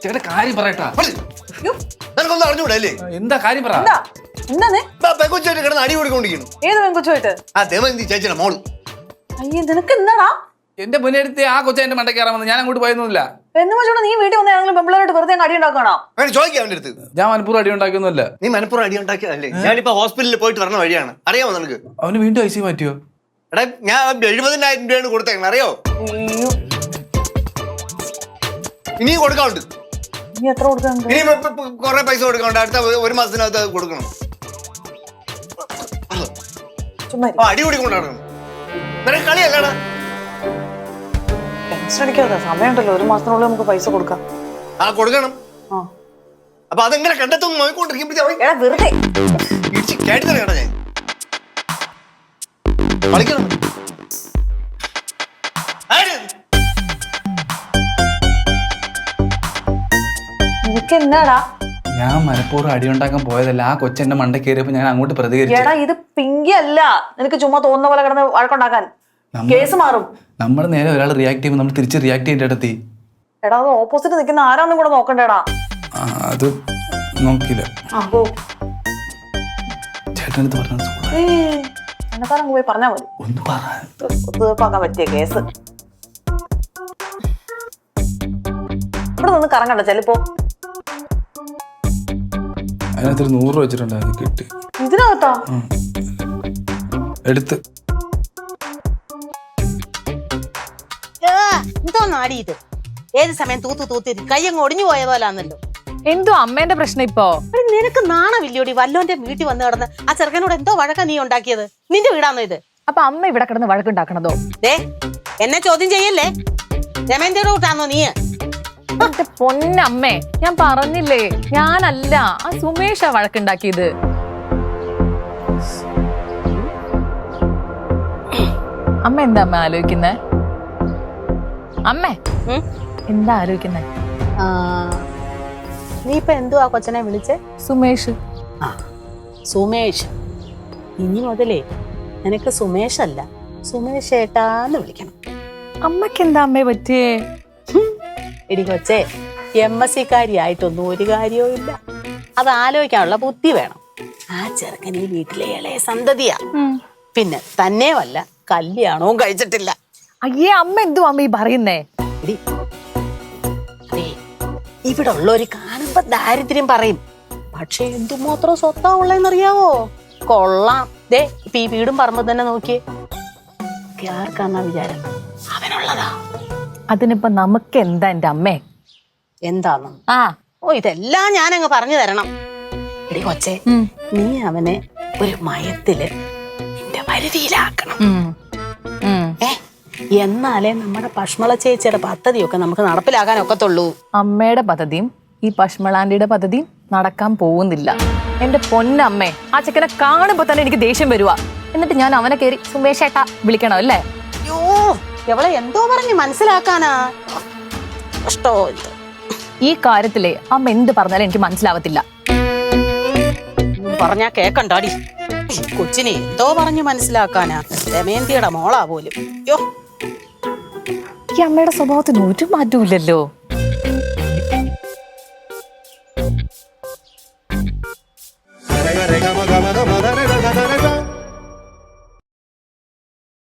ചേട്ടാ കാര്യം പറയട്ടാ. നിനക്കൊന്നും അറിഞ്ഞൂടല്ലേ? എന്താ കാര്യം പറ. പെങ്കൊച്ചായിട്ട് കിടന്ന് അടി കൊടുക്കൊണ്ടിരിക്കുന്നു. ഏത് പെങ്കൊച്ചായിട്ട്? ആ ദേവന്തി ചേച്ചിയുടെ മോള്. അയ്യേ നിനക്ക് എന്താടാ? എന്റെ മുന്നേടുത്ത് ആ കൊച്ച എന്റെ മണ്ടയ്ക്ക് കയറാൻ വന്നു. ഞാൻ അങ്ങോട്ട് പോയൊന്നുമില്ല. എന്ന് വെച്ചോണ്ട് നീ വീട്ടിൽ വന്ന ആണെങ്കിലും പെമ്പിളായിട്ട് വെറുതെ അടി ഉണ്ടാക്കണോ? അങ്ങനെ ചോദിക്കാം അവന്റെ അടുത്ത്. ഞാൻ മനപ്പൂർവ്വം അടി ഉണ്ടാക്കിയൊന്നുമല്ല. നീ മനപ്പൂർവ്വം അടി ഉണ്ടാക്കിയതല്ലേ? ഞാനിപ്പോ ഹോസ്പിറ്റലിൽ പോയിട്ട് വരണ വഴിയാണ്. അറിയാമോ നിനക്ക്? അവന് വീണ്ടും ഐസി മാറ്റിയോ? എടാ ഞാൻ 70,000 രൂപയാണ് കൊടുത്തേക്കണം. അറിയോ? ഇനിയും കൊടുക്കാറുണ്ട്. നീ എത്ര കൊടുക്കാറുണ്ട്? ഇനി കൊറേ പൈസ കൊടുക്കാറുണ്ട്. അടുത്ത 1 മാസത്തിനകത്ത് അത് കൊടുക്കണം. അടി കൂടിക്കൊണ്ടാണ്. നിനക്ക് കളിയല്ലടാ. ടെൻഷൻ അടിക്കാതെ സമയമുണ്ടല്ലോ. 1 മാസത്തിനുള്ളിൽ നമുക്ക് പൈസ കൊടുക്കാം. ആ കൊടുക്കണം. അപ്പൊ അതെങ്ങനെ കണ്ടെത്തും നോക്കിക്കൊണ്ടിരിക്കുമ്പോഴേ വെറുതെ കേട്ടു കേട്ടോ. ഞാൻ കളിക്കണം. നിനക്ക് എന്നാടാ? ഞാൻ മനപ്പൂർവ്വം അടി ഉണ്ടാക്കാൻ പോയതല്ല. ആ കൊച്ചെന്റെ മണ്ട കയറിയപ്പോ ഞാൻ അങ്ങോട്ട് പ്രതികരിച്ചു. എടാ ഇത് പിങ്കി അല്ല. നിനക്ക് ചുമ്മാ തോന്നുന്ന പോലെ കിടന്ന് വഴക്കുണ്ടാക്കാൻ. കേസ് മാറും. നമ്മൾ നേരെ ഒരാൾ റിയാക്ട് ചെയ്യുമ്പോൾ നമ്മൾ തിരിച്ച് റിയാക്ട് ചെയ്യേണ്ടടത്തി. എടാ അത് ഓപ്പോസിറ്റ് നിൽക്കുന്ന ആരാന്നും കൂടെ നോക്കണ്ടേടാ. അത് നോക്കില്ല. ചേട്ടനടുത്ത് പറഞ്ഞത് എന്നെത്താറങ്ങ് പോയി പറഞ്ഞാ മതി. ഒന്ന് ഒത്തുതീർപ്പാക്കാൻ പറ്റിയ കേസ്. ഇവിടെ നിന്ന് കറങ്ങണ്ട ചെലപ്പോ. അതിനകത്തൊരു 100 രൂപ വെച്ചിട്ടുണ്ടായിരുന്നു. കിട്ടി. ഇതിനകത്താ എടുത്ത്. എന്തോന്നാടി ഇത്? ഏത് സമയം തൂത്തി കയ്യങ്ങ് ഒടിഞ്ഞു പോയ പോലാന്നല്ലോ. എന്തോ അമ്മേന്റെ പ്രശ്നം ഇപ്പൊ? നിനക്ക് നാണമില്ലോടി? വല്ലോന്റെ വീട്ടിൽ വന്ന് കിടന്ന് ആ ചെറുക്കനോട് എന്തോ വഴക്കാ നീ ഉണ്ടാക്കിയത്? നിന്റെ വീടാന്നോ ഇത്? അപ്പൊ അമ്മ ഇവിടെ കിടന്ന് വഴക്കുണ്ടാക്കണതോ? ദേ എന്നെ ചോദ്യം ചെയ്യല്ലേ. രമേന്ദ്രയുടെ കൂട്ടാന്നോ നീ? എന്റെ പൊന്നമ്മേ, ഞാൻ പറഞ്ഞില്ലേ ഞാനല്ല, ആ സുമേഷാ വഴക്കുണ്ടാക്കിയത്. അമ്മ എന്താ അമ്മ ആലോചിക്കുന്നേ? അമ്മേ എന്താ ആലോചിക്കുന്നേ? നീ ഇപ്പൊ എന്തുവാ കൊച്ചനെ വിളിച്ചേ? സുമേഷ്. സുമേഷ്. ഇനി മുതലേ നിനക്ക് സുമേഷ് അല്ല, സുമേഷ് ഏട്ടാന്ന് വിളിക്കണം. അമ്മക്ക് എന്താ അമ്മയെ പറ്റിയേ? എടി കൊച്ചേ, MSc കാരിയായിട്ടൊന്നും ഒരു കാര്യവും ഇല്ല. അത് ആലോചിക്കാനുള്ള ബുദ്ധി വേണം. ആ ചെറുക്കൻ ഈ വീട്ടിലെ ഇളയ സന്തതിയാ. പിന്നെ തന്നെയുമല്ല, കല്യാണവും കഴിച്ചിട്ടില്ല. അയ്യേ അമ്മ എന്തു അമ്മ ഈ പറയുന്നേ? അതെ, ഇവിടെ ഉള്ളവര് കാണുമ്പോ ദാരിദ്ര്യം പറയും. പക്ഷെ എന്തുമാത്രം സ്വത്താ ഉള്ളതെന്നറിയാവോ? കൊള്ളാം. ദേ ഇപ്പൊ ഈ വീടും പറമ്പ് തന്നെ നോക്കിയേ. ആർക്കാന്നാ വിചാരം? അവനുള്ളതാ. അതിനിപ്പോ നമുക്ക് എന്താ എന്റെ അമ്മേ? എന്താന്ന്? ഇതെല്ലാം ഞാനങ്ങ് പറഞ്ഞു തരണം. എടി കൊച്ചേ, നീ അവനെ ഒരു മയത്തില് നിന്റെ പരിധിയിലാക്കണം. എന്നാലേ നമ്മുടെ പശ്മള ചേച്ചിയുടെ പദ്ധതിയൊക്കെ നമുക്ക് നടപ്പിലാക്കാൻ ഒക്കത്തുള്ളൂ. അമ്മയുടെ പദ്ധതിയും ഈ പശ്മളാന്റിയുടെ പദ്ധതിയും നടക്കാൻ പോകുന്നില്ല. എന്റെ പൊന്നമ്മേ, ആ ചെക്കനെ കാണുമ്പോ തന്നെ എനിക്ക് ദേഷ്യം വരുവാ. എന്നിട്ട് ഞാൻ അവനെ കയറി സുമേഷേട്ടാ വിളിക്കണം അല്ലേ? അയ്യോ, എവളെ എന്തോ പറഞ്ഞ് മനസ്സിലാക്കാനാ? കഷ്ടോ. ഈ കാര്യത്തിലെ അമ്മ എന്ത് പറഞ്ഞാലും എനിക്ക് മനസ്സിലാവത്തില്ല. പറഞ്ഞാ കേക്കണ്ടാടി. കൊച്ചിനെ എന്തോ പറഞ്ഞു മനസ്സിലാക്കാനാ? ദമയന്തിയുടെ മോളാ പോലും. അയ്യോ, ഈ അമ്മയുടെ സ്വഭാവത്തിന് ഒരു മാറ്റവും ഇല്ലല്ലോ.